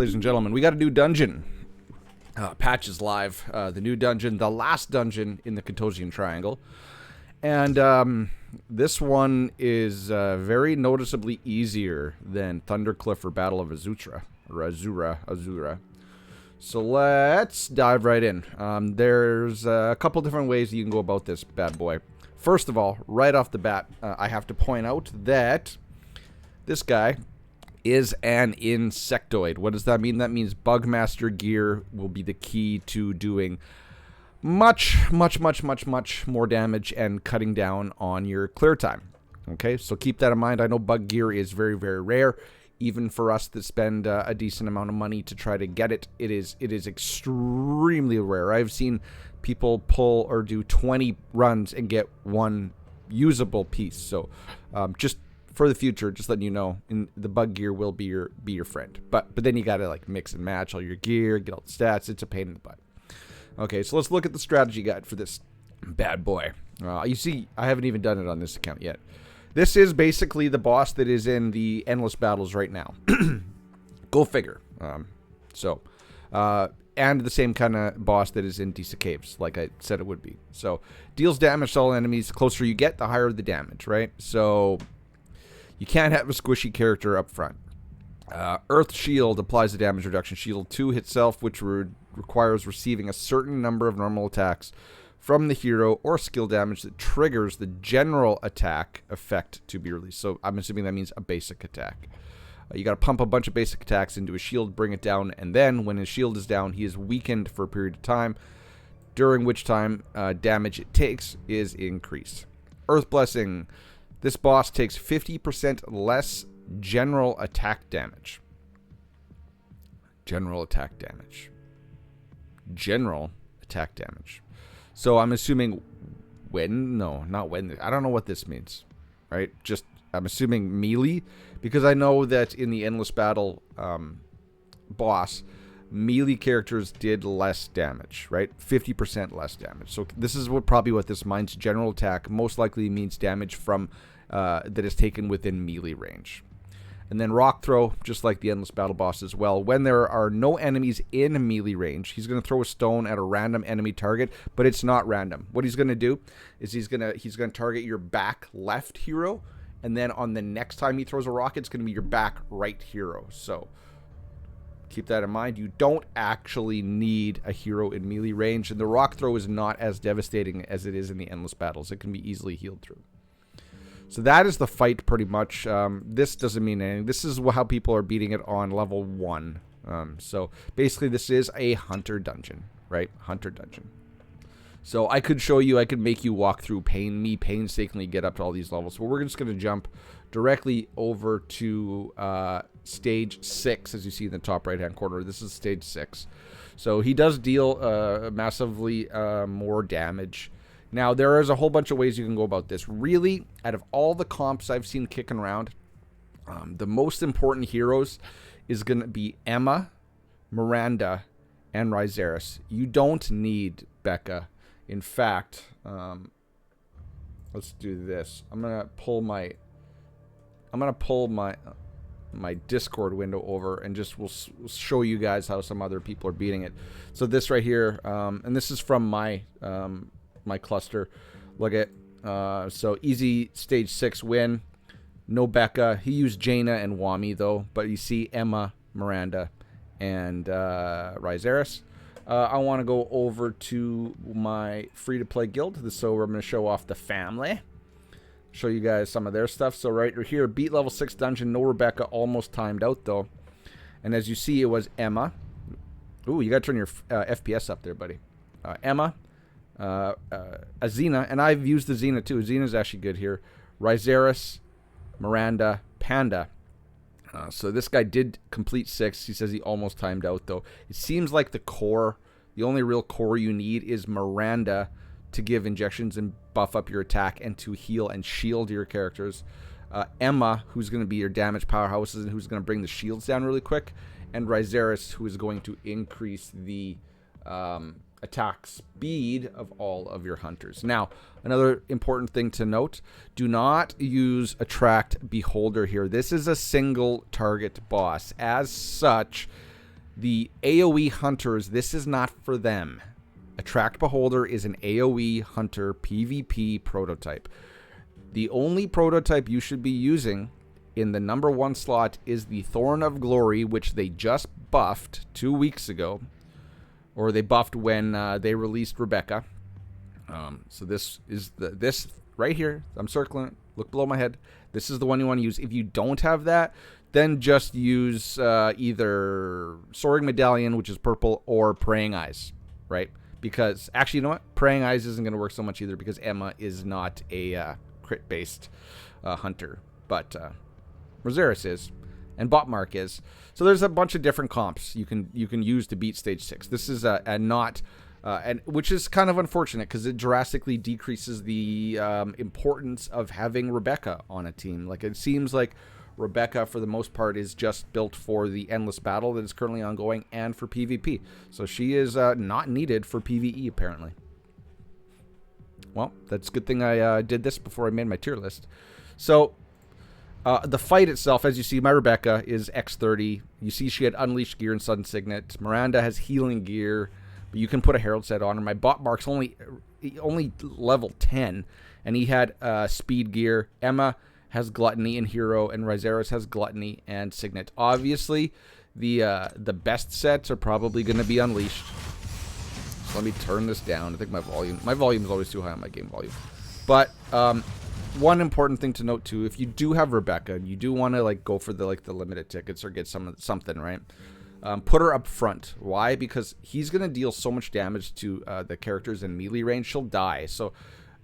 ladies and gentlemen, we got a new dungeon. Patch is live. The new dungeon, the last dungeon in the Ketosian Triangle. And this one is very noticeably easier than Thundercliff or Battle of Azura. Azura. So let's dive right in. There's a couple different ways you can go about this bad boy. First of all, right off the bat, I have to point out that this guy is an insectoid. What does that mean? That means Bugmaster gear will be the key to doing much more damage and cutting down on your clear time. Okay, so keep that in mind. I know bug gear is very, very rare. Even for us that spend a decent amount of money to try to get it, it is extremely rare. I've seen people pull or do 20 runs and get one usable piece. So just for the future, just letting you know, the bug gear will be your friend. But then you gotta like mix and match all your gear, get all the stats. It's a pain in the butt. Okay, so let's look at the strategy guide for this bad boy. You see, I haven't even done it on this account yet. This is basically the boss that is in the endless battles right now. Go figure. And the same kind of boss that is in Decent Caves, like I said it would be. So, deals damage to all enemies. The closer you get, the higher the damage, right? So, you can't have a squishy character up front. Earth Shield applies a damage reduction shield to itself, which requires receiving a certain number of normal attacks from the hero or skill damage that triggers the general attack effect to be released. So I'm assuming that means a basic attack. You got to pump a bunch of basic attacks into his shield, bring it down, and then when his shield is down, he is weakened for a period of time, during which time damage it takes is increased. Earth Blessing. This boss takes 50% less general attack damage. General attack damage. So I'm assuming when? No, not when. I don't know what this means, right? Just, I'm assuming melee, because I know that in the Endless Battle boss, melee characters did less damage, right? 50% less damage. So this is probably what this means. General attack most likely means damage from that is taken within melee range. And then Rock Throw, just like the Endless Battle boss as well. When there are no enemies in melee range, he's going to throw a stone at a random enemy target, but it's not random. What he's going to do is he's going to target your back left hero, and then on the next time he throws a rocket, it's going to be your back right hero. So keep that in mind. You don't actually need a hero in melee range, and the Rock Throw is not as devastating as it is in the Endless Battles. It can be easily healed through. So that is the fight pretty much. This doesn't mean anything. This is how people are beating it on level 1. So basically this is a hunter dungeon, right? Hunter dungeon. So I could show you, I could make you walk through painstakingly get up to all these levels. But we're just going to jump directly over to stage 6, as you see in the top right hand corner. This is stage 6. So he does deal massively more damage. Now, there is a whole bunch of ways you can go about this. Really, out of all the comps I've seen kicking around, the most important heroes is going to be Emma, Miranda, and Ryzeris. You don't need Becca. In fact, let's do this. I'm going to pull my Discord window over and just we'll show you guys how some other people are beating it. So this right here, and this is from my cluster. Look at so easy stage 6 win. No Becca. He used Jaina and Wami though, but you see Emma, Miranda, and Ryzeris. I want to go over to my free-to-play guild. So I'm going to show off the family. Show you guys some of their stuff. So right here, beat level 6 dungeon. No Rebecca. Almost timed out though. And as you see, it was Emma. Ooh, you got to turn your FPS up there, buddy. Emma. Azina, and I've used the Xena too. Xena's actually good here. Ryzeris, Miranda, Panda. So this guy did complete 6. He says he almost timed out though. It seems like the only real core you need is Miranda to give injections and buff up your attack and to heal and shield your characters. Emma, who's going to be your damage powerhouses and who's going to bring the shields down really quick. And Ryzeris, who is going to increase the attack speed of all of your hunters. Now, another important thing to note, do not use Attract Beholder here. This is a single target boss. As such, The AoE hunters, this is not for them. Attract Beholder is an AoE hunter PvP prototype. The only prototype you should be using in the number 1 slot is the Thorn of Glory, which they just buffed 2 weeks ago. Or they buffed when they released Rebecca. So this is this right here. I'm circling it. Look below my head. This is the one you want to use. If you don't have that, then just use either Soaring Medallion, which is purple, or Praying Eyes, right? Because, actually, you know what? Praying Eyes isn't going to work so much either because Emma is not a crit-based hunter. But Rosaris is, and Botmark is. So there's a bunch of different comps you can use to beat Stage 6. This is a not... and which is kind of unfortunate because it drastically decreases the importance of having Rebecca on a team. Like, it seems like Rebecca, for the most part, is just built for the endless battle that is currently ongoing and for PvP. So she is not needed for PvE, apparently. Well, that's a good thing I did this before I made my tier list. So, the fight itself, as you see, my Rebecca is X30. You see she had Unleashed gear and Sudden Signet. Miranda has healing gear, but you can put a Herald set on her. My Botmark's only level 10, and he had speed gear. Emma has Gluttony and Hero, and Ryzeris has Gluttony and Signet. Obviously, the best sets are probably going to be Unleashed. So let me turn this down. I think my volume is always too high on my game volume. But one important thing to note too, if you do have Rebecca and you do want to like go for the limited tickets or get something, right? Put her up front. Why? Because he's going to deal so much damage to the characters in melee range. She'll die. So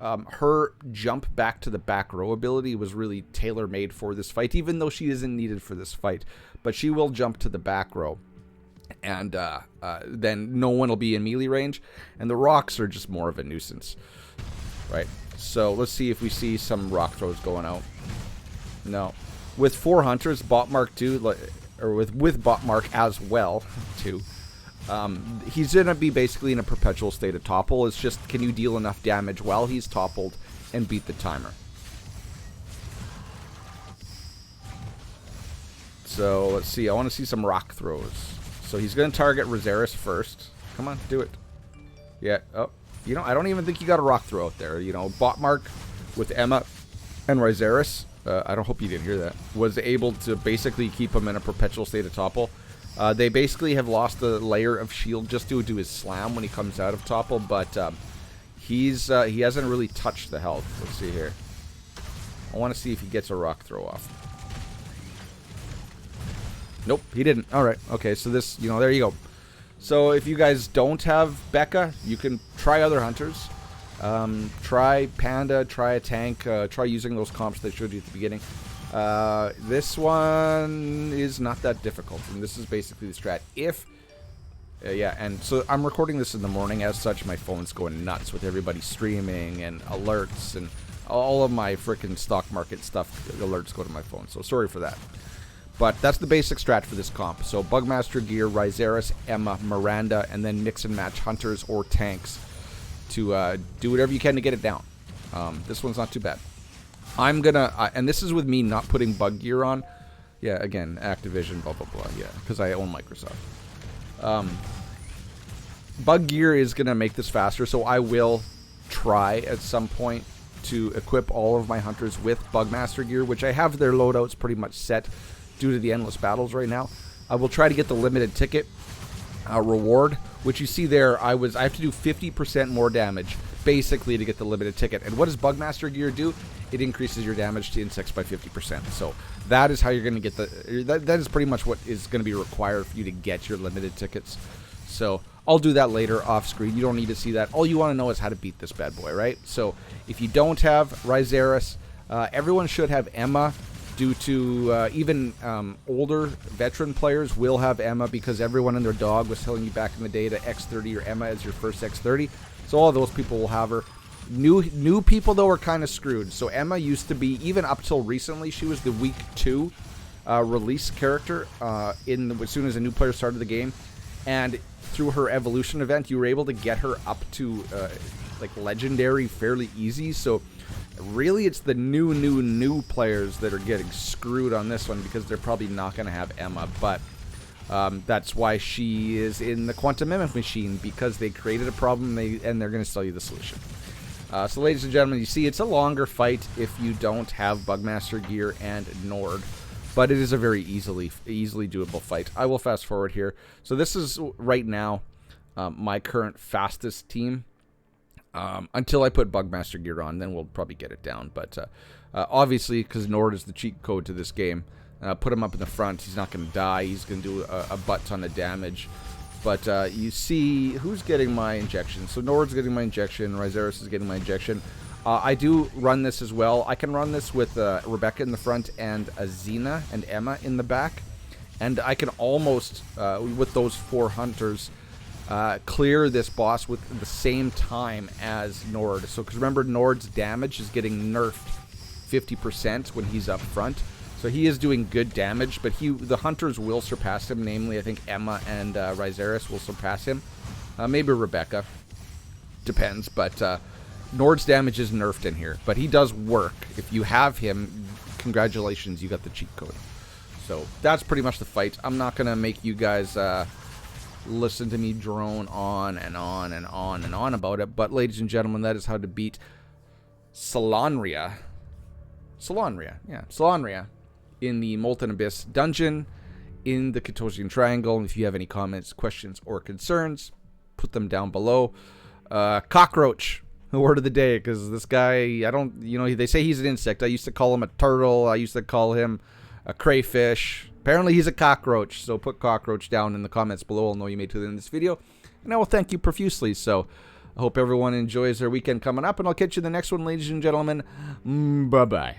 her jump back to the back row ability was really tailor-made for this fight, even though she isn't needed for this fight. But she will jump to the back row, and then no one will be in melee range, and the rocks are just more of a nuisance, right? So let's see if we see some rock throws going out. No. With 4 hunters, Botmark 2, or with Botmark as well, too, he's going to be basically in a perpetual state of topple. It's just, can you deal enough damage while he's toppled and beat the timer? So, let's see. I want to see some rock throws. So, he's going to target Rosaris first. Come on, do it. Yeah. Oh, you know, I don't even think you got a rock throw out there. You know, Botmark with Emma and Ryzeris, I don't hope you didn't hear that, was able to basically keep him in a perpetual state of topple. They basically have lost a layer of shield just due to his slam when he comes out of topple, but he hasn't really touched the health. Let's see here. I want to see if he gets a rock throw off. Nope, he didn't. All right, okay, so this, you know, there you go. So if you guys don't have Becca, you can try other hunters. Try Panda, try a tank, try using those comps that I showed you at the beginning. This one is not that difficult, and this is basically the strat. Yeah, and so I'm recording this in the morning. As such, my phone's going nuts with everybody streaming and alerts, and all of my freaking stock market stuff, alerts go to my phone, so sorry for that. But that's the basic strat for this comp. So Bugmaster gear, Ryzeris, Emma, Miranda, and then mix and match hunters or tanks to do whatever you can to get it down. This one's not too bad. I'm gonna, and this is with me not putting bug gear on. Yeah, again, Activision, blah, blah, blah. Yeah, because I own Microsoft. Bug gear is gonna make this faster, so I will try at some point to equip all of my hunters with Bugmaster gear, which I have their loadouts pretty much set due to the endless battles right now. I will try to get the limited ticket reward, which you see there. I have to do 50% more damage basically to get the limited ticket. And what does Bugmaster gear do? It increases your damage to insects by 50%. So that is how you're going to get that is pretty much what is going to be required for you to get your limited tickets. So I'll do that later off screen. You don't need to see that. All you want to know is how to beat this bad boy, right? So if you don't have Ryzeris, everyone should have Emma. Due to even older veteran players will have Emma, because everyone and their dog was telling you back in the day to X30 or Emma as your first X30. So all of those people will have her. New people, though, are kind of screwed. So Emma used to be, even up till recently, she was the week 2 release character as soon as a new player started the game. And through her evolution event, you were able to get her up to like legendary fairly easy. So really, it's the new players that are getting screwed on this one, because they're probably not going to have Emma. But That's why she is in the Quantum Mimic Machine, because they created a problem and they're going to sell you the solution. So ladies and gentlemen, you see it's a longer fight if you don't have Bugmaster gear and Nord, but it is a very easily doable fight. I will fast forward here. So this is right now my current fastest team. Until I put Bugmaster gear on, then we'll probably get it down. But obviously, because Nord is the cheat code to this game, put him up in the front. He's not going to die. He's going to do a butt ton of damage. But you see who's getting my injection. So Nord's getting my injection. Ryzeris is getting my injection. I do run this as well. I can run this with Rebecca in the front and Xena and Emma in the back. And I can almost, with those 4 hunters, clear this boss with the same time as Nord. So, because remember, Nord's damage is getting nerfed 50% when he's up front. So he is doing good damage, but the hunters will surpass him. Namely, I think Emma and Ryzeris will surpass him. Maybe Rebecca. Depends, but Nord's damage is nerfed in here. But he does work. If you have him, congratulations, you got the cheat code. So that's pretty much the fight. I'm not going to make you guys listen to me drone on and on and on and on about it. But ladies and gentlemen, that is how to beat Salonria. Salonria in the Molten Abyss dungeon in the Ketosian Triangle. If you have any comments, questions, or concerns, put them down below. Cockroach, the word of the day, because this guy, they say he's an insect. I used to call him a turtle. I used to call him a crayfish. Apparently he's a cockroach, so put cockroach down in the comments below. I'll know you made it to the end of this video, and I will thank you profusely. So I hope everyone enjoys their weekend coming up, and I'll catch you in the next one, ladies and gentlemen. Bye-bye.